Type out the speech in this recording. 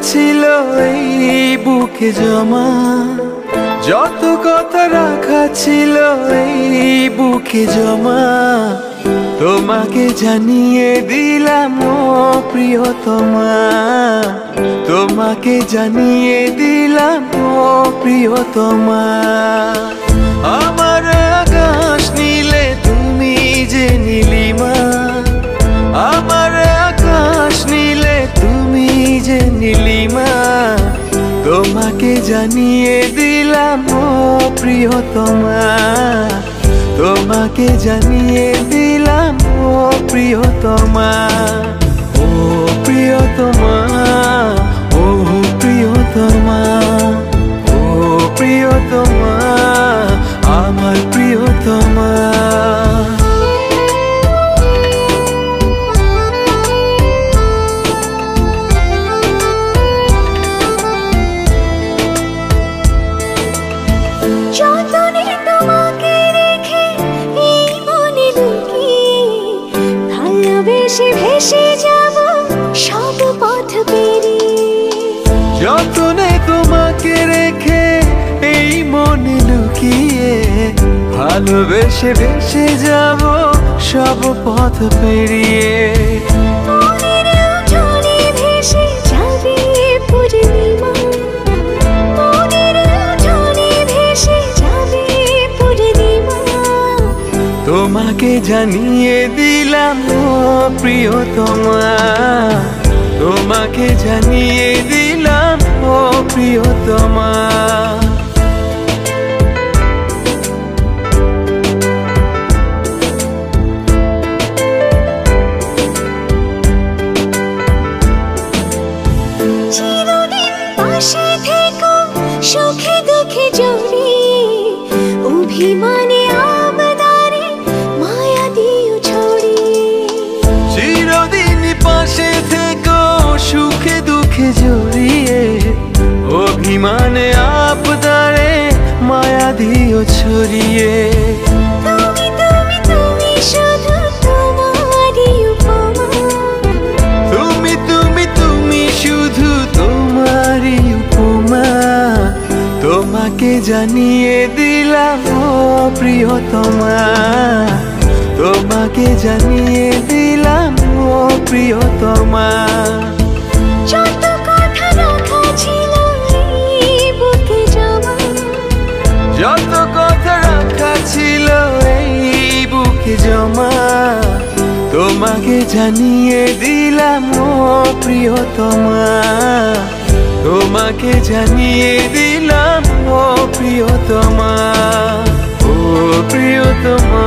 ছিল এই বুকে জমা, যত কথা রাখা ছিল এই বুকে জমা, তোমাকে জানিয়ে দিলাম ও প্রিয়তমা, তোমাকে জানিয়ে দিলাম ও প্রিয়তমা। আমার আকাশ নীলে তুমি যে নীলিমা, আমার আকাশ নীলে তুমি যে নীলিমা, তোমাকে জানিয়ে দিলাম ও প্রিয়তমা, তোমাকে জানিয়ে দিলাম ও প্রিয়তমা। ও প্রিয়তমা, ও প্রিয়তমা, ও প্রিয়তমা, আমার প্রিয়তমা। যতনে তোমাকে রেখে এই মনে লুকিয়ে, ভালোবেসে ভেসে যাব সব পথ পেরিয়ে। যতনে তোমাকে রেখে এই মনে লুকিয়ে, ভালোবেসে ভেসে যাব সব পথ পেরিয়ে। মনের উঠোনে ভেসে যাবে পূর্ণিমা, মনের উঠোনে ভেসে যাবে পূর্ণিমা, তোমাকে জানিয়ে দিলাম ও প্রিয়তমা, তোমাকে জানিয়ে দিলাম ও প্রিয়তমা। চিরদিন পাশে থেকো সুখে দুঃখে জড়িয়ে, অভিমানে আবদারে মায়া দিও ছড়িয়ে। চিরদিন পাশে থেকো সুখে দুঃখে জড়িয়ে, অভিমানে আবদারে মায়া দিও ছড়িয়ে। তুমি তুমি তুমি শুধু তোমারই উপমা, তুমি তুমি তুমি শুধু তোমারই উপমা, তোমাকে জানিয়ে দিলাম ও প্রিয়তমা, তোমাকে জানিয়ে দিলাম ও প্রিয়তমা। যত কথা রাখা ছিল এই বুকে জমা, যত কথা রাখা ছিল এই বুকে জমা, তোমাকে জানিয়ে দিলাম ও প্রিয়তমা, তোমাকে জানিয়ে দিলাম ও প্রিয়তমা, ও প্রিয়তমা।